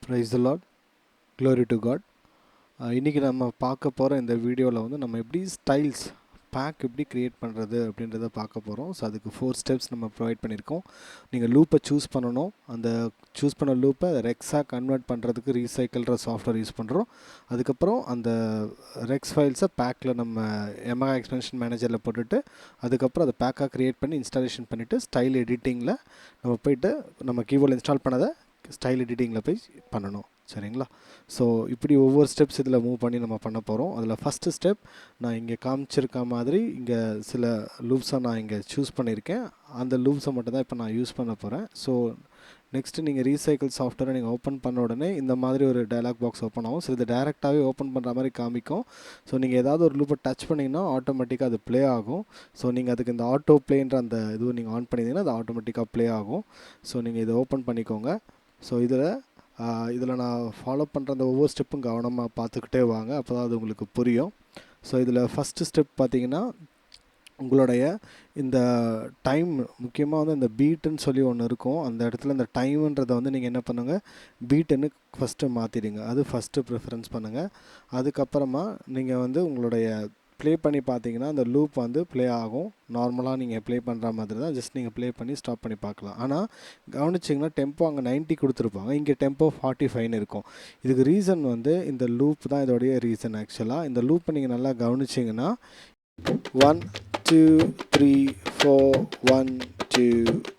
Praise the Lord. Glory to God. இன்றைக்கி நம்ம பார்க்க போகிற இந்த வீடியோவில் வந்து நம்ம எப்படி ஸ்டைல்ஸ் பேக் எப்படி க்ரியேட் பண்ணுறது அப்படின்றத பார்க்க போகிறோம். ஸோ அதுக்கு 4 ஸ்டெப்ஸ் நம்ம ப்ரொவைட் பண்ணியிருக்கோம். நீங்கள் லூப்பை சூஸ் பண்ணணும். அந்த சூஸ் பண்ண லூப்பை ரெக்ஸாக கன்வெர்ட் பண்ணுறதுக்கு ரீசைக்கிள்ற சாஃப்ட்வேர் யூஸ் பண்ணுறோம். அதுக்கப்புறம் அந்த ரெக்ஸ் ஃபைல்ஸை பேக்கில் நம்ம Yamaha எக்ஸ்டென்ஷன் மேனேஜரில் போட்டுட்டு அதுக்கப்புறம் அதை பேக்காக க்ரியேட் பண்ணி இன்ஸ்டாலேஷன் பண்ணிவிட்டு ஸ்டைல் எடிட்டிங்கில் நம்ம போய்ட்டு நம்ம கீபோர்டில் இன்ஸ்டால் பண்ணதை ஸ்டைல் எடிட்டிங்கில் போய் பண்ணணும். சரிங்களா? ஸோ இப்படி ஒவ்வொரு ஸ்டெப்ஸ் இதில் மூவ் பண்ணி நம்ம பண்ண போகிறோம். அதில் ஃபஸ்ட்டு ஸ்டெப் நான் இங்கே காமிச்சிருக்க மாதிரி இங்கே சில லூப்ஸை நான் இங்கே சூஸ் பண்ணியிருக்கேன். அந்த லூப்ஸை மட்டும் தான் இப்போ நான் யூஸ் பண்ண போகிறேன். ஸோ நெக்ஸ்ட்டு நீங்கள் ரீசைக்கிள் சாஃப்ட்வேரை நீங்கள் ஓப்பன் பண்ண உடனே இந்த மாதிரி ஒரு டயலாக் பாக்ஸ் ஓப்பன் ஆகும். ஸோ இது டேரெக்டாகவே ஓப்பன் பண்ணுற மாதிரி காமிக்கும். ஸோ நீங்கள் ஏதாவது ஒரு லூப்பை டச் பண்ணிங்கன்னா ஆட்டோமேட்டிக்காக அது ப்ளே ஆகும். ஸோ நீங்கள் அதுக்கு இந்த ஆட்டோ ப்ளேன்ற அந்த இதுவும் நீங்கள் ஆன் பண்ணிங்கன்னா அது ஆட்டோமேட்டிக்காக ப்ளே ஆகும். ஸோ நீங்கள் இதை ஓப்பன் பண்ணிக்கோங்க. ஸோ இதில் நான் ஃபாலோ பண்ணுற அந்த ஒவ்வொரு ஸ்டெப்பும் கவனமாக பார்த்துக்கிட்டே வாங்க, அப்போ தான் அது உங்களுக்கு புரியும். ஸோ இதில் ஃபஸ்ட்டு ஸ்டெப் பார்த்தீங்கன்னா உங்களுடைய இந்த டைம், முக்கியமாக வந்து இந்த பீட்டுன்னு சொல்லி ஒன்று இருக்கும். அந்த இடத்துல இந்த டைமுன்றதை வந்து நீங்கள் என்ன பண்ணுங்கள், பீட்டுன்னு ஃபஸ்ட்டு மாற்றிடுங்க. அது ஃபஸ்ட்டு ப்ரிஃபரன்ஸ் பண்ணுங்கள். அதுக்கப்புறமா நீங்கள் வந்து உங்களுடைய ப்ளே பண்ணி பார்த்தீங்கன்னா அந்த லூப் வந்து ப்ளே ஆகும். நார்மலாக நீங்கள் ப்ளே பண்ணுற மாதிரி தான், ஜஸ்ட் நீங்கள் ப்ளே பண்ணி ஸ்டாப் பண்ணி பார்க்கலாம். ஆனால் கவனிச்சிங்கன்னா டெம்போ அங்கே 90 கொடுத்துருப்பாங்க, இங்கே டெம்போ 45 இருக்கும். இதுக்கு ரீசன் வந்து இந்த லூப் தான் இதோடைய ரீசன். ஆக்சுவலாக இந்த லூப்பை நீங்கள் நல்லா கவனிச்சிங்கன்னா 1 2 3 4 1 2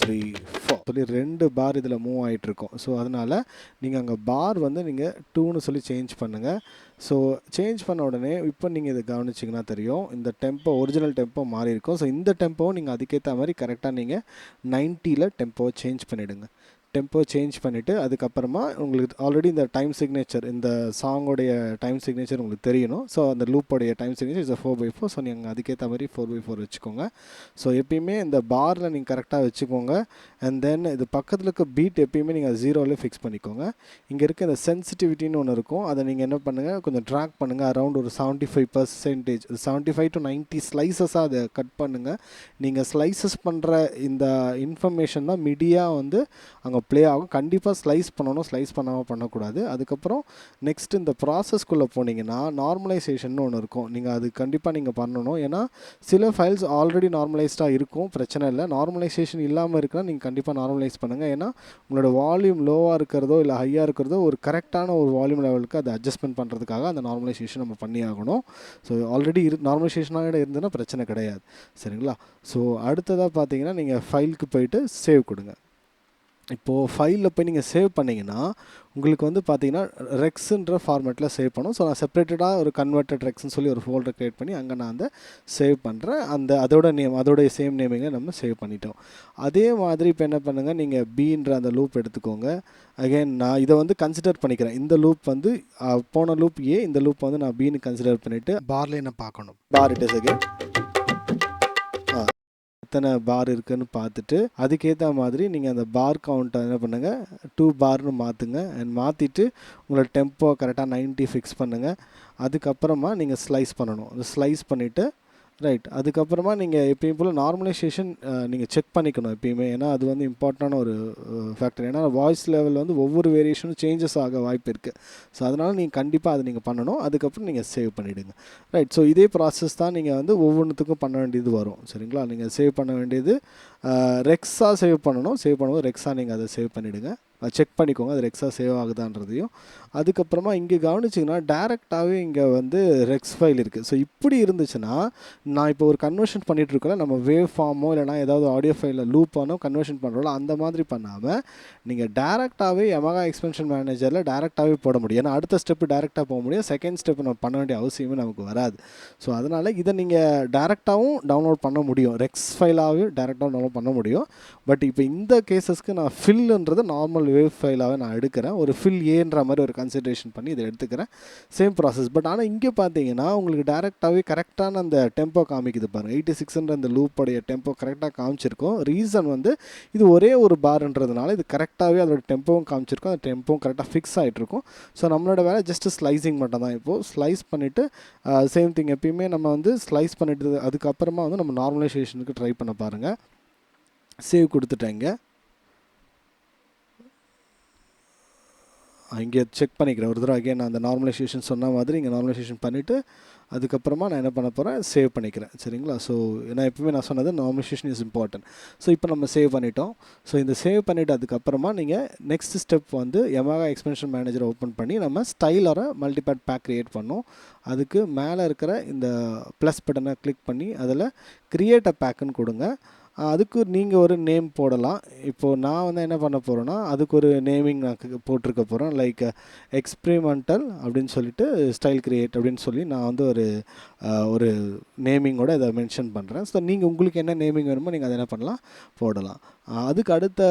3 4 சொல்லி 2 பார் இதில் மூவ் ஆகிட்டுருக்கும். ஸோ அதனால் நீங்கள் அங்கே பார் வந்து நீங்கள் 2ன்னு சொல்லி சேஞ்ச் பண்ணுங்கள். ஸோ சேஞ்ச் பண்ண உடனே இப்போ நீங்கள் இதை கவனிச்சிங்கன்னா தெரியும், இந்த டெம்போ ஒரிஜினல் டெம்போ மாறி இருக்கும். ஸோ இந்த டெம்போவும் நீங்கள் அதுக்கேற்ற மாதிரி கரெக்டாக நீங்கள் 90ல் டெம்போவை சேஞ்ச் பண்ணிவிடுங்க. டெம்போ சேஞ்ச் பண்ணிவிட்டு அதுக்கப்புறமா உங்களுக்கு ஆல்ரெடி இந்த டைம் சிக்னேச்சர், இந்த சாங்கோடைய டைம் சிக்னேச்சர் உங்களுக்கு தெரியணும். ஸோ அந்த லூப்போடைய டைம் சிக்னேச்சர் இஸ் 4/4. ஸோ நீங்கள் அதுக்கேற்ற மாதிரி 4/4 வச்சுக்கோங்க. ஸோ எப்பயுமே இந்த பாரில் நீங்கள் கரெக்டாக வச்சுக்கோங்க. அண்ட் தென் இது பக்கத்தில் இருக்க பீட் எப்பயுமே நீங்கள் 0ல் ஃபிக்ஸ் பண்ணிக்கோங்க. இங்கே இருக்க இந்த சென்சிட்டிவிட்டின்னு ஒன்று இருக்கும், அதை நீங்கள் என்ன பண்ணுங்கள், கொஞ்சம் ட்ராக் பண்ணுங்கள். அரௌண்ட் ஒரு 75%, 75 to 90 ஸ்லைசஸாக அதை கட் பண்ணுங்கள். நீங்கள் ஸ்லைசஸ் பண்ணுற இந்த இன்ஃபர்மேஷன் தான் மிடியாக வந்து அங்கே ப்ளே ஆகும். கண்டிப்பாக ஸ்லைஸ் பண்ணணும், ஸ்லைஸ் பண்ணாமல் பண்ணக்கூடாது. அதுக்கப்புறம் நெக்ஸ்ட் இந்த ப்ராசஸ்க்குள்ளே போனீங்கன்னா நார்மலைசேஷன் ஒன்று இருக்கும். நீங்கள் அது கண்டிப்பாக நீங்கள் பண்ணணும். ஏன்னா சில ஃபைல்ஸ் ஆல்ரெடி நார்மலைஸ்டாக இருக்கும், பிரச்சனை இல்லை. நார்மலைசேஷன் இல்லாமல் இருக்குன்னா நீங்கள் கண்டிப்பாக நார்மலைஸ் பண்ணுங்கள். ஏன்னா உங்களோட வால்யூம் லோவாக இருக்கிறதோ இல்லை ஹையாக இருக்கிறதோ ஒரு கரெக்டான ஒரு வால்யூம் லெவலுக்கு அதை அட்ஜஸ்ட்மெண்ட் பண்ணுறதுக்காக அந்த நார்மலைசேஷன் நம்ம பண்ணி ஆகணும். ஸோ ஆல்ரெடி நார்மலைசேஷனாக இருந்ததுன்னா பிரச்சனை கிடையாது. சரிங்களா? ஸோ அடுத்ததாக பார்த்தீங்கன்னா நீங்கள் ஃபைலுக்கு போயிட்டு சேவ் கொடுங்க. இப்போது ஃபைலில் போய் நீங்கள் சேவ் பண்ணிங்கன்னா உங்களுக்கு வந்து பார்த்தீங்கன்னா ரெக்ஸுன்ற ஃபார்மேட்டில் சேவ் பண்ணும். ஸோ நான் செப்பரேட்டடாக ஒரு கன்வெர்டட் ரெக்ஸ்ன்னு சொல்லி ஒரு ஃபோல்டர் க்ரியேட் பண்ணி அங்கே நான் அந்த சேவ் பண்ணுறேன். அதோடைய சேம் நேமிங்கை நம்ம சேவ் பண்ணிட்டோம். அதே மாதிரி இப்போ என்ன பண்ணுங்கள், நீங்கள் பீன்ற அந்த லூப் எடுத்துக்கோங்க. அகைன் நான் இதை வந்து கன்சிடர் பண்ணிக்கிறேன். இந்த லூப் வந்து போன லூப் ஏ, இந்த லூப் வந்து நான் பீன்னு கன்சிடர் பண்ணிவிட்டு பார்ல என்ன பார்க்கணும், பார் இட் இஸ் அகைன் எத்தனை பார் இருக்குதுன்னு பார்த்துட்டு அதுக்கேற்ற மாதிரி நீங்கள் அந்த பார் கவுண்ட்டை என்ன பண்ணுங்கள், 2 பார்னு மாற்றுங்க. அண்ட் மாற்றிட்டு உங்களோட டெம்போ கரெக்டாக 90 ஃபிக்ஸ் பண்ணுங்கள். அதுக்கப்புறமா நீங்கள் ஸ்லைஸ் பண்ணணும். அந்த ஸ்லைஸ் பண்ணிவிட்டு ரைட், அதுக்கப்புறமா நீங்கள் எப்பயும் போல் நார்மலைசேஷன் நீங்கள் செக் பண்ணிக்கணும் எப்பயுமே. ஏன்னா அது வந்து இம்பார்ட்டண்டான ஒரு ஃபேக்டர். ஏன்னா வாய்ஸ் லெவலில் வந்து ஒவ்வொரு வேரியேஷனும் சேஞ்சஸ் ஆக வாய்ப்பு இருக்குது. ஸோ அதனால் நீங்கள் கண்டிப்பாக அதை நீங்கள் பண்ணணும். அதுக்கப்புறம் நீங்கள் சேவ் பண்ணிவிடுங்க. ரைட், ஸோ இதே ப்ராசஸ் தான் நீங்கள் வந்து ஒவ்வொன்றுத்துக்கும் பண்ண வேண்டியது வரும். சரிங்களா? நீங்கள் சேவ் பண்ண வேண்டியது ரெக்ஸாக சேவ் பண்ணணும். சேவ் பண்ணும்போது ரெக்ஸாக நீங்கள் அதை சேவ் பண்ணிவிடுங்க. செக் பண்ணிக்கோங்க அது ரெக்ஸாக சேவ் ஆகுதான்றதையும். அதுக்கப்புறமா இங்கே கவனிச்சிங்கன்னா டேரெக்டாகவே இங்கே வந்து ரெக்ஸ் ஃபைல் இருக்குது. ஸோ இப்படி இருந்துச்சுன்னா நான் இப்போ ஒரு கன்வர்ஷன் பண்ணிகிட்ருக்கோம்ல, நம்ம வேவ் ஃபார்மோ இல்லைனா ஏதாவது ஆடியோ ஃபைலில் லூப்பானோ கன்வர்ஷன் பண்ணுறோம்ல, அந்த மாதிரி பண்ணாமல் நீங்கள் டேரெக்டாகவே Yamaha எக்ஸ்டென்ஷன் மேனேஜரில் டேரெக்டாகவே போட முடியும். ஏன்னா அடுத்த ஸ்டெப்பு டேரெக்டாக போக முடியும், செகண்ட் ஸ்டெப் நம்ம பண்ண வேண்டிய அவசியமே நமக்கு வராது. ஸோ அதனால் இதை நீங்கள் டேரெக்டாகவும் டவுன்லோட் பண்ண முடியும், ரெக்ஸ் ஃபைலாகவும் டேரெக்டாகவும் டவுன்லோட் பண்ண முடியும். பட் இப்போ இந்த கேஸஸ்க்கு நான் ஃபில்ன்றது நார்மல் வேவ் ஃபைலாகவே நான் எடுக்கிறேன். ஒரு ஃபில் ஏன்ற மாதிரி ஒரு கன்சிடரேஷன் பண்ணி இதை எடுத்துக்கிறேன். Same process. பட் ஆனால் இங்கே பார்த்தீங்கன்னா உங்களுக்கு டேரெக்டாகவே கரெக்டான அந்த டெம்போ காமிக்குது பாருங்கள். 86ன்ற அந்த லூப்போடைய டெம்போ கரெக்டாக காமிச்சிருக்கும். ரீசன் வந்து இது ஒரே ஒரு பார்ன்றதுனால இது கரெக்டாகவே அதோட டெம்போவும் காமிச்சிருக்கும், அந்த டெம்போவும் கரெக்டாக ஃபிக்ஸ் ஆகிட்ருக்கும். ஸோ நம்மளோட வேலை ஜஸ்ட்டு ஸ்லைசிங் மட்டும் தான். இப்போது ஸ்லைஸ் பண்ணிவிட்டு சேம் திங் எப்பயுமே நம்ம வந்து ஸ்லைஸ் பண்ணிட்டு அதுக்கப்புறமா வந்து நம்ம நார்மலைசேஷனுக்கு ட்ரை பண்ண பாருங்கள். சேவ் கொடுத்துட்டேங்க. இங்கே செக் பண்ணிக்கிறேன் ஒரு தடவை. அகைன் நான் அந்த நார்மலைசேஷன் சொன்ன மாதிரி இங்கே நார்மலைசேஷன் பண்ணிவிட்டு அதுக்கப்புறமா நான் என்ன பண்ண போகிறேன், சேவ் பண்ணிக்கிறேன். சரிங்களா? ஸோ நான் எப்பவுமே நான் சொன்னது நார்மலைசேஷன் இஸ் இம்பார்ட்டன்ட். ஸோ இப்போ நம்ம சேவ் பண்ணிட்டோம். ஸோ இந்த சேவ் பண்ணிவிட்டு அதுக்கப்புறமா நீங்கள் நெக்ஸ்ட் ஸ்டெப் வந்து Yamaha எக்ஸ்பென்ஷன் மேனேஜரை ஓப்பன் பண்ணி நம்ம ஸ்டைலரை மல்டிபேட் பேக் க்ரியேட் பண்ணோம். அதுக்கு மேலே இருக்கிற இந்த ப்ளஸ் பட்டனை கிளிக் பண்ணி அதில் க்ரியேட் அ பேக்குன்னு கொடுங்க. அதுக்கு நீங்கள் ஒரு நேம் போடலாம். இப்போது நான் வந்து என்ன பண்ண போகிறேன்னா, அதுக்கு ஒரு நேமிங் நான் போட்டிருக்க போகிறேன். லைக் எக்ஸ்பிரிமெண்டல் அப்படின்னு சொல்லிட்டு ஸ்டைல் கிரியேட் அப்படின்னு சொல்லி நான் வந்து ஒரு நேமிங்கோட இதை மென்ஷன் பண்ணுறேன். ஸோ நீங்கள் உங்களுக்கு என்ன நேமிங் வேணுமோ நீங்கள் அதை என்ன பண்ணலாம், போடலாம். அதுக்கு அடுத்த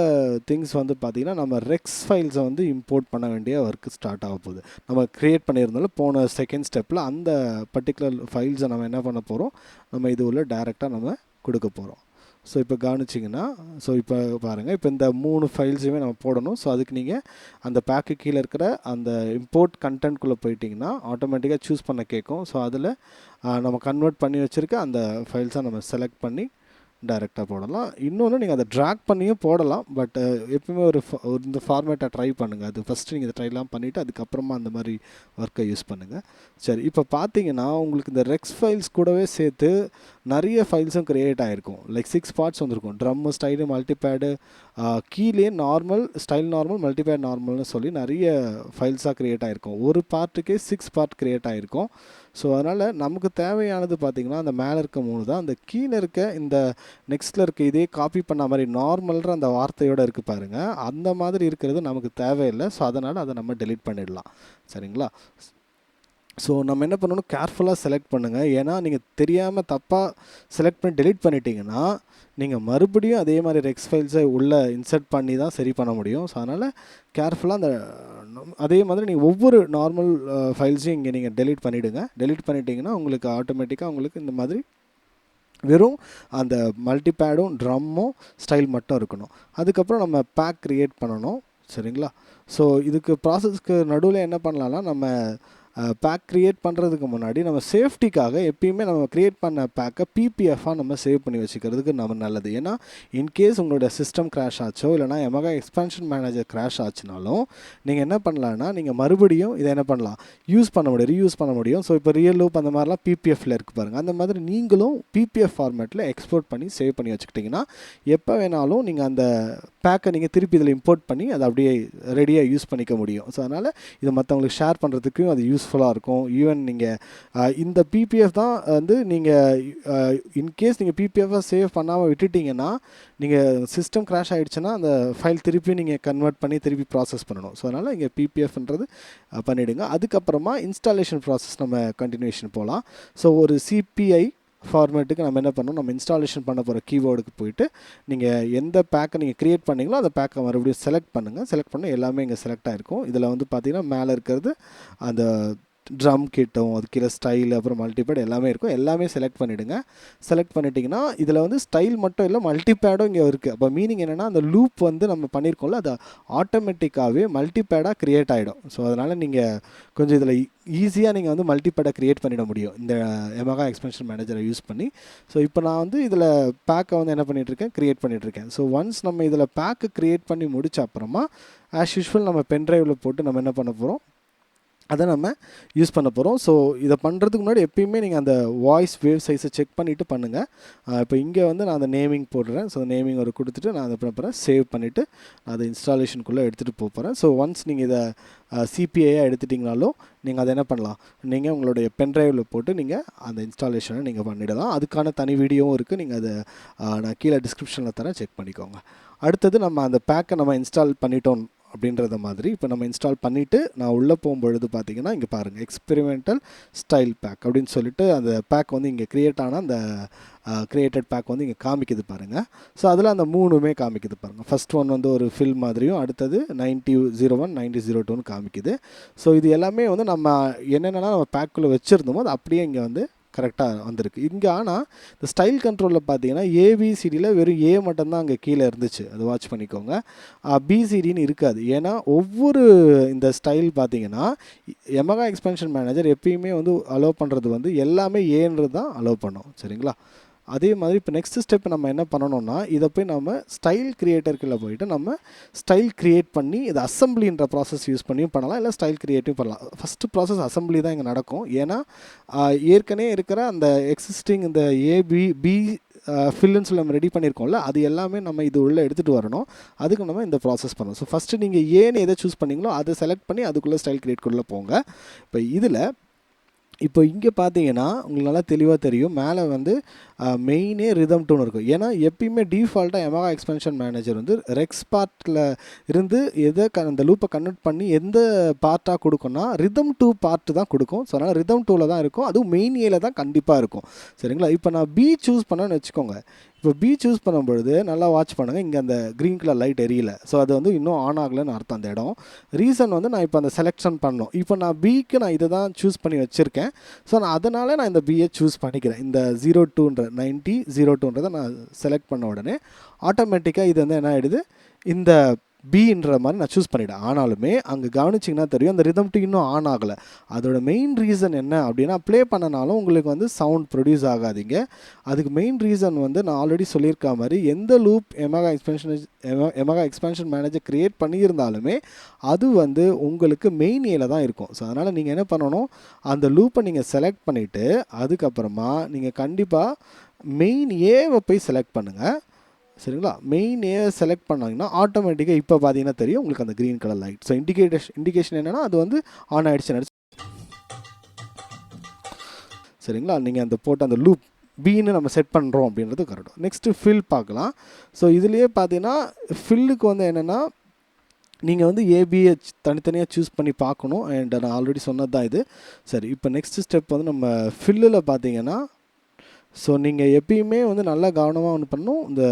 திங்ஸ் வந்து பார்த்திங்கன்னா, நம்ம ரெக்ஸ் ஃபைல்ஸை வந்து இம்போர்ட் பண்ண வேண்டிய ஒர்க் ஸ்டார்ட் ஆக போகுது. நம்ம க்ரியேட் பண்ணியிருந்தாலும் போன செகண்ட் ஸ்டெப்பில் அந்த பர்டிகுலர் ஃபைல்ஸை நம்ம என்ன பண்ண போகிறோம், நம்ம இது உள்ள டைரெக்டாக நம்ம கொடுக்க போகிறோம். ஸோ இப்போ கவனிச்சிங்கன்னா, ஸோ இப்போ பாருங்கள், இப்போ இந்த 3 ஃபைல்ஸுமே நம்ம போடணும். ஸோ அதுக்கு நீங்கள் அந்த பேக்கு கீழே இருக்கிற அந்த இம்போர்ட் கண்டென்ட்குள்ளே போயிட்டிங்கன்னா ஆட்டோமேட்டிக்காக சூஸ் பண்ண கேட்கும். ஸோ அதில் நம்ம கன்வெர்ட் பண்ணி வச்சுருக்க அந்த ஃபைல்ஸை நம்ம செலக்ட் பண்ணி டைரெக்டாக போடலாம். இன்னொன்று நீங்கள் அதை ட்ராக் பண்ணியும் போடலாம். பட் எப்பவுமே இந்த ஃபார்மேட்டை ட்ரை பண்ணுங்கள். அது ஃபஸ்ட்டு நீங்கள் இதை ட்ரைலாம் பண்ணிவிட்டு அதுக்கப்புறமா அந்த மாதிரி ஒர்க்கை யூஸ் பண்ணுங்கள். சரி, இப்போ பார்த்தீங்கன்னா உங்களுக்கு இந்த ரெக்ஸ் ஃபைல்ஸ் கூடவே சேர்த்து நிறைய ஃபைல்ஸும் க்ரியேட் ஆகிருக்கும். லைக் 6 பார்ட்ஸ் வந்திருக்கும். ட்ரம்மு, ஸ்டைலு, மல்டிபேடு, கீழே நார்மல், ஸ்டைல் நார்மல், மல்டிபேட் நார்மல்னு சொல்லி நிறைய ஃபைல்ஸாக க்ரியேட் ஆகிருக்கும். ஒரு பார்ட்டுக்கே 6 பார்ட் க்ரியேட் ஆகிருக்கும். ஸோ அதனால் நமக்கு தேவையானது பார்த்திங்கன்னா அந்த மேலே இருக்க 3 தான். அந்த கீழே இருக்க இந்த நெக்ஸ்ட்டில் இருக்க இதே காப்பி பண்ண மாதிரி நார்மல்ன்ற அந்த வார்த்தையோடு இருக்குது பாருங்கள், அந்த மாதிரி இருக்கிறது நமக்கு தேவையில்லை. ஸோ அதனால் அதை நம்ம டெலீட் பண்ணிடலாம். சரிங்களா? ஸோ நம்ம என்ன பண்ணணும், கேர்ஃபுல்லாக செலக்ட் பண்ணுங்கள். ஏன்னா நீங்கள் தெரியாமல் தப்பாக செலக்ட் பண்ணி டெலீட் பண்ணிட்டீங்கன்னா நீங்கள் மறுபடியும் அதே மாதிரி ரெக்ஸ் ஃபைல்ஸை உள்ளே இன்சர்ட் பண்ணி தான் சரி பண்ண முடியும். ஸோ அதனால் கேர்ஃபுல்லாக அந்த அதே மாதிரி நீங்கள் ஒவ்வொரு நார்மல் ஃபைல்ஸையும் இங்கே நீங்கள் டெலீட் பண்ணிவிடுங்க. டெலீட் பண்ணிட்டீங்கன்னா உங்களுக்கு ஆட்டோமேட்டிக்காக உங்களுக்கு இந்த மாதிரி வெறும் அந்த மல்டிபேடும் ட்ரம்மும் ஸ்டைல் மட்டும் இருக்கணும். அதுக்கப்புறம் நம்ம பேக் க்ரியேட் பண்ணணும். சரிங்களா? ஸோ இதுக்கு ப்ராசஸ்க்கு நடுவில் என்ன பண்ணலாம்னா, நம்ம பேக் க்ரியேட் பண்ணுறதுக்கு முன்னாடி நம்ம சேஃப்டிக்காக எப்பயுமே நம்ம க்ரியேட் பண்ண பேக்கை பிபிஎஃபாக நம்ம சேவ் பண்ணி வச்சுக்கிறதுக்கு நம்ம நல்லது. ஏன்னா இன்கேஸ் உங்களோட சிஸ்டம் க்ராஷ் ஆச்சோ இல்லைனா Yamaha எக்ஸ்பென்ஷன் மேனேஜர் க்ராஷ் ஆச்சுனாலும் நீங்கள் என்ன பண்ணலான்னா, நீங்கள் மறுபடியும் இதை என்ன பண்ணலாம், யூஸ் பண்ண முடியும், ரீயூஸ் பண்ண முடியும். ஸோ இப்போ ரியல் லூப் அந்த மாதிரிலாம் பிபிஎஃப்பில் இருக்குது பாருங்கள். அந்த மாதிரி நீங்களும் பிபிஎஃப் ஃபார்மேட்டில் எக்ஸ்போர்ட் பண்ணி சேவ் பண்ணி வச்சுக்கிட்டிங்கன்னா எப்போ வேணாலும் நீங்கள் அந்த பேக்கை நீங்கள் திருப்பி இதில் இம்போர்ட் பண்ணி அதை அப்படியே ரெடியாக யூஸ் பண்ணிக்க முடியும். ஸோ அதனால் இதை மற்றவங்களுக்கு ஷேர் பண்ணுறதுக்கும் அது யூஸ்ஃபுல்லாக இருக்கும். ஈவன் நீங்கள் இந்த பிபிஎஃப் தான் வந்து நீங்கள் இன்கேஸ் நீங்கள் பிபிஎஃபாக சேவ் பண்ணாமல் விட்டுட்டிங்கன்னா நீங்கள் சிஸ்டம் க்ராஷ் ஆகிடுச்சுன்னா அந்த ஃபைல் திருப்பி நீங்கள் கன்வெர்ட் பண்ணி திருப்பி ப்ராசஸ் பண்ணணும். ஸோ அதனால் இங்கே பிபிஎஃப்ன்றது பண்ணிவிடுங்க. அதுக்கப்புறமா இன்ஸ்டாலேஷன் ப்ராசஸ் நம்ம கண்டினியூஷன் போகலாம். ஸோ ஒரு சிபிஐ ஃபார்மேட்டுக்கு நம்ம என்ன பண்ணணும், நம்ம இன்ஸ்டாலேஷன் பண்ண போகிற கீவேர்டுக்கு போயிட்டு நீங்கள் எந்த பேக்கை நீங்கள் க்ரியேட் பண்ணிங்களோ அந்த பேக்கை மறுபடியும் செலக்ட் பண்ணுங்கள். செலக்ட் பண்ண எல்லாமே இங்கே செலக்ட் ஆகிருக்கும். இதில் வந்து பார்த்திங்கன்னா மேலே இருக்கிறது அந்த ட்ரம் கிட்டும், அது கீழே ஸ்டைல், அப்புறம் மல்டிபேட் எல்லாமே இருக்கும். எல்லாமே செலக்ட் பண்ணிவிடுங்க. செலக்ட் பண்ணிட்டீங்கன்னா இதில் வந்து ஸ்டைல் மட்டும் இல்லை, மல்டிபேடும் இங்கே இருக்குது. அப்போ மீனிங் என்னென்னா, அந்த லூப் வந்து நம்ம பண்ணியிருக்கோம்ல, அது ஆட்டோமேட்டிக்காகவே மல்டிபேடாக க்ரியேட் ஆகிடும். ஸோ அதனால் நீங்கள் கொஞ்சம் இதில் ஈஸியாக நீங்கள் வந்து மல்டிபேடை க்ரியேட் பண்ணிட முடியும் இந்த Yamaha எக்ஸ்பென்ஷன் மேனேஜரை யூஸ் பண்ணி. ஸோ இப்போ நான் வந்து இதில் பேக்கை வந்து என்ன பண்ணிகிட்ருக்கேன், க்ரியேட் பண்ணிகிட்ருக்கேன். ஸோ ஒன்ஸ் நம்ம இதில் பேக்கை க்ரியேட் பண்ணி முடித்த அப்புறமா ஆஸ் யூஷுவல் நம்ம பென்ட்ரைவில் போட்டு நம்ம என்ன பண்ண போகிறோம், அதை நம்ம யூஸ் பண்ண போகிறோம். ஸோ இதை பண்ணுறதுக்கு முன்னாடி எப்பயுமே நீங்கள் அந்த வாய்ஸ் வேவ் சைஸை செக் பண்ணிவிட்டு பண்ணுங்கள். இப்போ இங்கே வந்து நான் அந்த நேமிங் போடுறேன். ஸோ நேமிங் ஒரு கொடுத்துட்டு நான் அதை பண்ண போகிறேன், சேவ் பண்ணிவிட்டு அதை இன்ஸ்டாலேஷனுக்குள்ளே எடுத்துகிட்டு போகிறேன். ஸோ ஒன்ஸ் நீங்கள் இதை சிபிஐயாக எடுத்துட்டிங்கனாலும் நீங்கள் அதை என்ன பண்ணலாம், நீங்கள் உங்களுடைய பென்ட்ரைவில் போட்டு நீங்கள் அந்த இன்ஸ்டாலேஷனை நீங்கள் பண்ணிடலாம். அதுக்கான தனி வீடியோவும் இருக்குது. நீங்கள் அதை நான் கீழே டிஸ்கிரிப்ஷனில் தரேன், செக் பண்ணிக்கோங்க. அடுத்தது நம்ம அந்த பேக்கை நம்ம இன்ஸ்டால் பண்ணிட்டோம் அப்படின்றத மாதிரி இப்போ நம்ம இன்ஸ்டால் பண்ணிவிட்டு நான் உள்ளே போகும்பொழுது பார்த்திங்கன்னா இங்கே பாருங்கள், எக்ஸ்பெரிமெண்டல் ஸ்டைல் பேக் அப்படின்னு சொல்லிட்டு அந்த பேக் வந்து இங்கே க்ரியேட் ஆன அந்த க்ரியேட்டட் பேக் வந்து இங்கே காமிக்குது பாருங்கள். ஸோ அதில் அந்த 3மே காமிக்குது பாருங்கள். ஃபஸ்ட் ஒன் வந்து ஒரு ஃபில் மாதிரியும், அடுத்தது 9001 9002ன்னு காமிக்குது. ஸோ இது எல்லாமே வந்து நம்ம என்னென்னா நம்ம பேக்குள்ளே வச்சுருந்தோமோ அது அப்படியே இங்கே வந்து கரெக்டாக வந்திருக்கு. இங்கே ஆனால் இந்த ஸ்டைல் கண்ட்ரோலில் பார்த்தீங்கன்னா ஏபிசிடியில் வெறும் ஏ மட்டும்தான் அங்கே கீழே இருந்துச்சு, அது வாட்ச் பண்ணிக்கோங்க. பிசிடின்னு இருக்காது. ஏன்னா ஒவ்வொரு இந்த ஸ்டைல் பார்த்தீங்கன்னா Yamaha எக்ஸ்பென்ஷன் மேனேஜர் எப்பயுமே வந்து அலோவ் பண்ணுறது வந்து எல்லாமே ஏன்றது தான் அலோவ் பண்ணும். சரிங்களா? அதே மாதிரி இப்போ நெக்ஸ்ட் ஸ்டெப் நம்ம என்ன பண்ணணும்னா இதை போய் நம்ம ஸ்டைல் கிரியேட்டருக்குள்ளே போயிட்டு நம்ம ஸ்டைல் கிரியேட் பண்ணி இது அசம்பிளின்ற ப்ராசஸ் யூஸ் பண்ணியும் பண்ணலாம், இல்லை ஸ்டைல் கிரியேட்டும் பண்ணலாம். ஃபஸ்ட்டு ப்ராசஸ் அசம்பிளி தான் இங்கே நடக்கும். ஏன்னா ஏற்கனவே இருக்கிற அந்த எக்ஸிஸ்டிங் இந்த ஏபிபி ஃபில்லுன்னு சொல்லி நம்ம ரெடி பண்ணியிருக்கோம்ல, அது எல்லாமே நம்ம இது உள்ளே எடுத்துகிட்டு வரணும். அதுக்கு நம்ம இந்த ப்ராசஸ் பண்ணணும். ஸோ ஃபஸ்ட்டு நீங்கள் ஏன்னு எதை சூஸ் பண்ணிங்களோ அதை செலக்ட் பண்ணி அதுக்குள்ளே ஸ்டைல் கிரியேட்குள்ளே போங்க. இப்போ இதில் இப்போ இங்கே பார்த்தீங்கன்னா உங்களுக்கு நல்லா தெளிவாக தெரியும், மேலே வந்து மெயினே ரிதம் டூன் இருக்கும். ஏன்னா எப்பயுமே டிஃபால்ட்டாக Yamaha எக்ஸ்பென்ஷன் மேனேஜர் வந்து ரெக்ஸ் பார்ட்டில் இருந்து எதை அந்த லூப்பை கன்வெர்ட் பண்ணி எந்த பார்ட்டாக கொடுக்கும்னா ரிதம் டூ பார்ட்டு தான் கொடுக்கும். ஸோ அதனால் ரிதம் டூவில் தான் இருக்கும், அதுவும் மெயின் ஏல தான் கண்டிப்பாக இருக்கும். சரிங்களா? இப்போ நான் பி சூஸ் பண்ணேன்னு வச்சுக்கோங்க. இப்போ பி சூஸ் பண்ணும்பொழுது நல்லா வாட்ச் பண்ணுங்கள், இங்கே அந்த க்ரீன் கலர் லைட் எரியல. ஸோ அது வந்து இன்னும் ஆன் ஆகலைன்னு அர்த்தம் அந்த இடம். ரீசன் வந்து நான் இப்போ அந்த செலெக்ஷன் பண்ணணும். இப்போ நான் பிக்கு நான் இதை தான் சூஸ் பண்ணி வச்சுருக்கேன். ஸோ நான் அதனால் நான் இந்த பியை சூஸ் பண்ணிக்கிறேன். இந்த 02 நான் செலக்ட் பண்ண உடனே ஆட்டோமேட்டிக்காக இது வந்து என்ன ஆகிடுது, இந்த பின்ற மாதிரி நான் சூஸ் பண்ணிவிட்டேன். ஆனாலுமே அங்கே கவனிச்சிங்கன்னா தெரியும் அந்த ரிதம் டூ இன்னும் ஆன் ஆகலை. அதோட மெயின் ரீசன் என்ன அப்படின்னா, ப்ளே பண்ணனாலும் உங்களுக்கு வந்து சவுண்ட் ப்ரொடியூஸ் ஆகாதீங்க. அதுக்கு மெயின் ரீசன் வந்து நான் ஆல்ரெடி சொல்லியிருக்க மாதிரி எந்த லூப் Yamaha எக்ஸ்பென்ஷன் மேனேஜர் க்ரியேட் பண்ணியிருந்தாலுமே அது வந்து உங்களுக்கு மெயின் ஏல தான் இருக்கும். ஸோ அதனால் நீங்கள் என்ன பண்ணணும், அந்த லூப்பை நீங்கள் செலக்ட் பண்ணிவிட்டு அதுக்கப்புறமா நீங்கள் கண்டிப்பாக மெயின் ஏவை போய் செலக்ட் பண்ணுங்கள். சரிங்களா? மெயின் ஏ செலக்ட் பண்ணாங்கன்னா ஆட்டோமேட்டிக்காக இப்போ பார்த்தீங்கன்னா தெரியும் உங்களுக்கு அந்த green colour light. So indication என்னென்னா அது வந்து ஆன் ஆகிடுச்சு. சரிங்களா? நீங்கள் அந்த போட்டு அந்த லூப் பின்னு நம்ம செட் பண்ணுறோம் அப்படின்றது கரெக்டும். நெக்ஸ்ட்டு ஃபில் பார்க்கலாம். ஸோ இதுலேயே பார்த்தீங்கன்னா ஃபில்லுக்கு வந்து என்னென்னா நீங்கள் வந்து ஏபியை தனித்தனியாக சூஸ் பண்ணி பார்க்கணும். அண்ட் நான் ஆல்ரெடி சொன்னது தான் இது. சரி, இப்போ நெக்ஸ்ட் ஸ்டெப் வந்து நம்ம ஃபில்லில் பார்த்தீங்கன்னா, ஸோ நீங்கள் எப்பயுமே வந்து நல்லா கவனமாக ஒன்று பண்ணணும். இந்த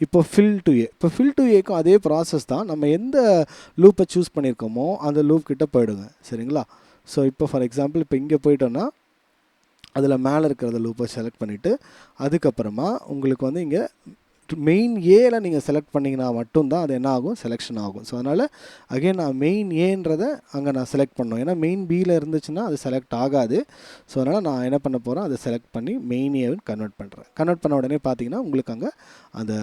இப்போ ஃபில் டு ஏக்கும் அதே ப்ராசஸ் தான். நம்ம எந்த லூப்பை சூஸ் பண்ணியிருக்கோமோ அந்த லூப் கிட்ட போயிடுங்க. சரிங்களா? ஸோ இப்போ ஃபார் எக்ஸாம்பிள் இப்போ இங்கே போயிட்டோன்னா அதில் மேலே இருக்கிறத லூப்பை செலக்ட் பண்ணிவிட்டு அதுக்கப்புறமா உங்களுக்கு வந்து இங்கே மெயின் ஏல நீங்கள் செலக்ட் பண்ணிங்கன்னா மட்டும்தான் அது என்ன ஆகும், செலெக்ஷன் ஆகும். ஸோ அதனால் அகெயின் நான் மெயின் ஏன்றதை அங்கே நான் செலக்ட் பண்ணணும். ஏன்னா மெயின் பியில் இருந்துச்சுன்னா அது செலக்ட் ஆகாது. ஸோ அதனால் நான் என்ன பண்ண போகிறேன், அதை செலக்ட் பண்ணி மெயின் ஏன்னு கன்வெர்ட் பண்ணுறேன். கன்வெர்ட் பண்ண உடனே பார்த்தீங்கன்னா உங்களுக்கு அங்கே அந்த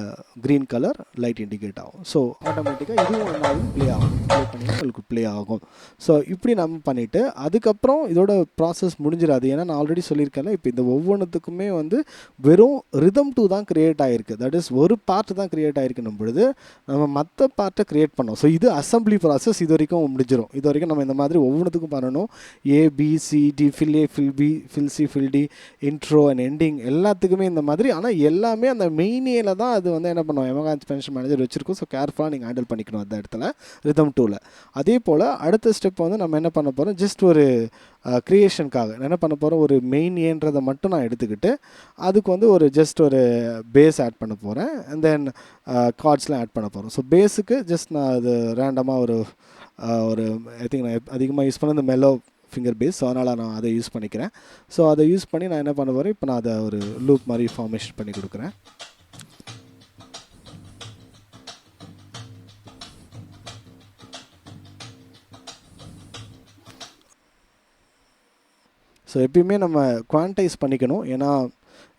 க்ரீன் கலர் லைட் இண்டிகேட் ஆகும். ஸோ ஆட்டோமேட்டிக்காக இதுவும் என்ன ப்ளே ஆகும், ப்ளே பண்ணிங்கன்னா உங்களுக்கு ப்ளே ஆகும். ஸோ இப்படி நம்ம பண்ணிவிட்டு அதுக்கப்புறம் இதோட ப்ராசஸ் முடிஞ்சிடாது. ஏன்னா நான் ஆல்ரெடி சொல்லியிருக்கேன்ல, இப்போ இந்த ஒவ்வொன்றுத்துக்குமே வந்து வெறும் ரிதம் டூ தான் க்ரியேட் ஆகிருக்கு. தட் இஸ் ஒரு பார்ட்டு தான் க்ரியேட் ஆகிருக்கணும் பொழுது நம்ம மற்ற பார்ட்டை க்ரியேட் பண்ணோம். ஸோ இது அசம்பிளி ப்ராசஸ் இது வரைக்கும் முடிஞ்சிடும். இது வரைக்கும் நம்ம இந்த மாதிரி ஒவ்வொன்றுத்துக்கும் பண்ணணும். ABCD, fill A, fill B, fill C, fill D, intro and ending எல்லாத்துக்குமே இந்த மாதிரி. ஆனால் எல்லாமே அந்த மெயின் ஏல தான் அது வந்து என்ன பண்ணுவோம், Yamaha எக்ஸ்பென்ஷன் மேனேஜர் வச்சுருக்கோம். ஸோ கேர்ஃபுல்லாக நீங்கள் ஹேண்டில் பண்ணிக்கணும் அந்த இடத்துல ரிதம் டூவில். அதே போல் அடுத்த ஸ்டெப் வந்து நம்ம என்ன பண்ண போகிறோம், ஜஸ்ட் ஒரு க்ரியேஷனுக்காக என்ன பண்ண போகிறோம், ஒரு மெயின் ஏன்றதை மட்டும் நான் எடுத்துக்கிட்டு அதுக்கு வந்து ஒரு ஜஸ்ட் ஒரு பேஸ் ஆட் பண்ண போகிறேன். அண்ட் தென் கார்ட்ஸ்லாம் ஆட் பண்ண போகிறோம். ஸோ பேஸுக்கு ஜஸ்ட் நான் அது ரேண்டமாக ஒரு ஐ திங்க் நான் அதிகமாக யூஸ் பண்ண இந்த மெல்லோ ஃபிங்கர் பேஸ். ஸோ அதனால் நான் அதை யூஸ் பண்ணிக்கிறேன். ஸோ அதை யூஸ் பண்ணி நான் என்ன பண்ண போகிறேன், இப்போ நான் அதை ஒரு லூப் மாதிரி ஃபார்மேஷன் பண்ணி கொடுக்குறேன். ஸோ எப்பயுமே நம்ம குவான்டைஸ் பண்ணிக்கணும். ஏன்னா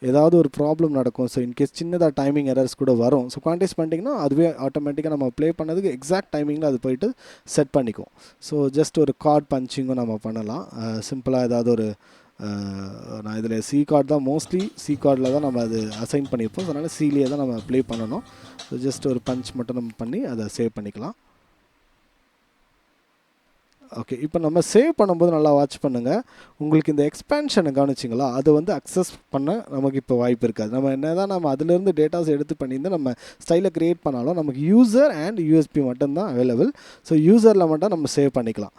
ஏதாவது ஒரு ப்ராப்ளம் நடக்கும். ஸோ இன்கேஸ் சின்னதாக டைமிங் எரர்ஸ் கூட வரும். ஸோ குவான்டைஸ் பண்ணிட்டிங்கன்னா அதுவே ஆட்டோமேட்டிக்காக நம்ம ப்ளே பண்ணதுக்கு எக்ஸாக்ட் டைமிங்கில் அது போயிட்டு செட் பண்ணிக்கும். ஸோ ஜஸ்ட் ஒரு கார்ட் பஞ்சிங்கும் நம்ம பண்ணலாம். சிம்பிளாக ஏதாவது ஒரு நான் இதில் சி கார்டு தான் மோஸ்ட்லி சி கார்டில் தான் நம்ம அது அசைன் பண்ணியிருப்போம். ஸோ அதனால் சிலேயே தான் நம்ம ப்ளே பண்ணணும். ஸோ ஜஸ்ட் ஒரு பஞ்ச் மட்டும் நம்ம பண்ணி அதை சேவ் பண்ணிக்கலாம். ஓகே, இப்போ நம்ம சேவ் பண்ணும்போது நல்லா வாட்ச் பண்ணுங்கள். உங்களுக்கு இந்த எக்ஸ்பேன்ஷனை கவனிச்சிங்களா, அது வந்து அக்சஸ் பண்ண நமக்கு இப்போ வாய்ப்பு இருக்காது. நம்ம என்ன தான் நம்ம அதிலேருந்து டேட்டாஸ் எடுத்து பண்ணியிருந்து நம்ம ஸ்டைலை க்ரியேட் பண்ணாலும் நமக்கு யூசர் அண்ட் யூஎஸ்பி மட்டும்தான் அவைலபிள். ஸோ யூசரில் மட்டும் நம்ம சேவ் பண்ணிக்கலாம்.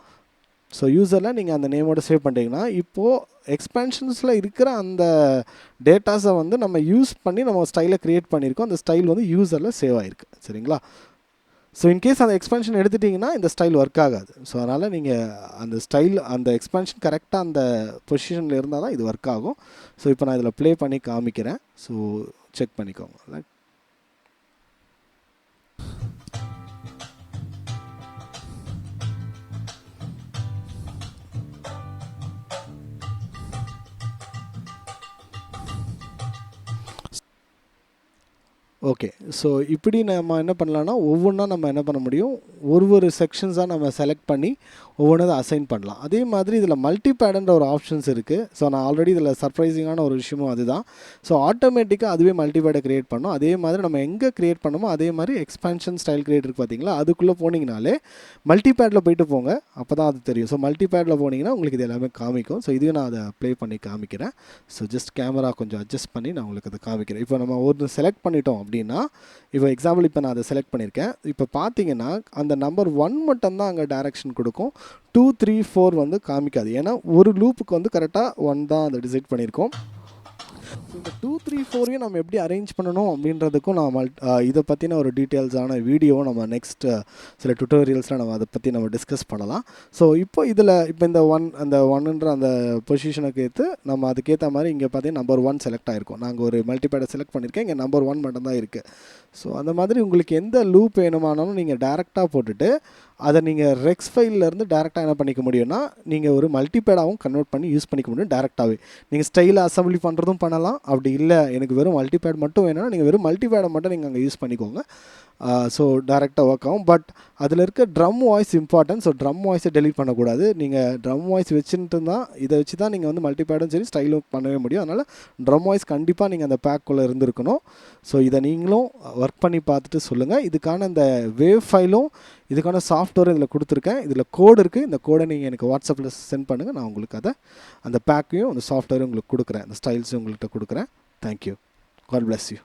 ஸோ யூசரில் நீங்கள் அந்த நேமோட சேவ் பண்ணிட்டீங்கன்னா இப்போது எக்ஸ்பேன்ஷன்ஸில் இருக்கிற அந்த டேட்டாஸை வந்து நம்ம யூஸ் பண்ணி நம்ம ஸ்டைலை க்ரியேட் பண்ணியிருக்கோம். அந்த ஸ்டைல் வந்து யூசரில் சேவ் ஆகிருக்கு. சரிங்களா? ஸோ இன்கேஸ் அந்த எக்ஸ்பென்ஷன் எடுத்துட்டிங்கன்னா இந்த ஸ்டைல் ஒர்க் ஆகாது. ஸோ அதனால் நீங்கள் அந்த ஸ்டைல் அந்த எக்ஸ்பென்ஷன் கரெக்டாக அந்த பொசிஷனில் இருந்தால் தான் இது ஒர்க் ஆகும். ஸோ இப்போ நான் இதில் ப்ளே பண்ணி காமிக்கிறேன். ஸோ செக் பண்ணிக்கோங்க. ஓகே. ஸோ இப்படி நம்ம என்ன பண்ணலான்னா, ஒவ்வொன்றா நம்ம என்ன பண்ண முடியும், ஒரு செக்ஷன்ஸாக நம்ம செலக்ட் பண்ணி ஒவ்வொன்றதை அசைன் பண்ணலாம். அதே மாதிரி இதில் மல்டி பேடுன்ற ஒரு ஆப்ஷன்ஸ் இருக்குது. ஸோ நான் ஆல்ரெடி இதில் சர்ப்ரைசிங்கான ஒரு விஷயமும் அதுதான். ஸோ ஆட்டோமேட்டிக்காக அதுவே மல்டி பேடை க்ரியேட் பண்ணோம். அதே மாதிரி நம்ம எங்கே க்ரியேட் பண்ணோமோ அதே மாதிரி எக்ஸ்பேன்ஷன் ஸ்டைல் க்ரியேட் இருக்குது பார்த்தீங்களா, அதுக்குள்ளே போனீங்கனாலே மல்டி பேடில் போயிட்டு போங்க, அப்போ தான் அது தெரியும். ஸோ மல்டி பேடில் போனீங்கன்னா உங்களுக்கு இது எல்லாமே காமிக்கும். ஸோ இதையும் நான் அதை ப்ளே பண்ணி காமிக்கிறேன். ஸோ ஜஸ்ட் கேமரா கொஞ்சம் அட்ஜஸ்ட் பண்ணி நான் உங்களுக்கு அதை காமிக்கிறேன். இப்போ நம்ம ஒரு செலக்ட் பண்ணிட்டோம் அப்படின்னா, இப்போ எக்ஸாம்பிள் இப்போ நான் அதை செலக்ட் பண்ணியிருக்கேன். இப்போ பார்த்தீங்கன்னா அந்த நம்பர் 1 மட்டும்தான் அங்கே டைரக்ஷன் கொடுக்கும். 2, 3, 4 வந்து காமிக்காது. ஏன்னா ஒரு லூப்புக்கு வந்து கரெக்டாக 1 தான் அதை டிசைட் பண்ணியிருக்கோம். இந்த 2, 3, 4ஐயும் நம்ம எப்படி அரேஞ்ச் பண்ணணும் அப்படின்றதுக்கும் நான் இதை பற்றின ஒரு டீட்டெயில்ஸான வீடியோவும் நம்ம நெக்ஸ்ட் சில டுட்டோரியல்ஸில் நம்ம அதை பற்றி நம்ம டிஸ்கஸ் பண்ணலாம். ஸோ இப்போ இந்த அந்த 1ன்ற அந்த பொசிஷனுக்கு ஏற்று நம்ம அதுக்கேற்ற மாதிரி இங்கே பார்த்தீங்கன்னா நம்பர் 1 செலக்ட் ஆகிருக்கும். நாங்கள் ஒரு மல்டிபேடை செலக்ட் பண்ணியிருக்கேன், இங்கே நம்பர் 1 மட்டும்தான் இருக்குது. ஸோ அந்த மாதிரி உங்களுக்கு எந்த லூப் வேணுமானாலும் நீங்கள் டேரெக்டாக போட்டுட்டு அதை நீங்கள் ரெக்ஸ் ஃபைல்லேருந்து டேரெக்டாக என்ன பண்ணிக்க முடியும்னா, நீங்கள் ஒரு மல்டிபேடாகவும் கன்வெர்ட் பண்ணி யூஸ் பண்ணிக்க முடியும் டேரெக்டாகவே. நீங்கள் ஸ்டைலாக அசம்பிளி பண்ணுறதும் பண்ணலாம். அப்படி இல்லை எனக்கு வெறும் மல்டிபேட் மட்டும் வேணும்னா நீங்கள் வெறும் மல்டிபேடை மட்டும் நீங்கள் அங்கே யூஸ் பண்ணிக்கோங்க. ஸோ டேரெக்டாக ஒர்க் ஆகும். பட் அதில் இருக்க drum voice important. So drum வாய்ஸை டெலீட் பண்ணக்கூடாது. நீங்கள் ட்ரம் வாய்ஸ் வச்சுட்டு தான் இதை வச்சு தான் நீங்கள் வந்து மல்டிபேடும் சரி ஸ்டைலும் பண்ணவே முடியும். அதனால் ட்ரம் வாய்ஸ் கண்டிப்பாக நீங்கள் அந்த பேக்குள்ளே இருந்திருக்கணும். ஸோ இதை நீங்களும் ஒர்க் பண்ணி பார்த்துட்டு சொல்லுங்கள். இதுக்கான இந்த வேவ் ஃபைலும் இதுக்கான சாஃப்ட்வேர் இதில் கொடுத்துருக்கேன். இதில் கோடு இருக்குது. இந்த கோடை நீங்கள் எனக்கு வாட்ஸ்அப்பில் சென்ட் பண்ணுங்கள். நான் உங்களுக்கு அந்த பேக்கையும் அந்த சாஃப்ட்வேரும் உங்களுக்கு கொடுக்குறேன். அந்த ஸ்டைல்ஸும் உங்கள்கிட்ட கொடுக்குறேன். தேங்க்யூ. God bless you.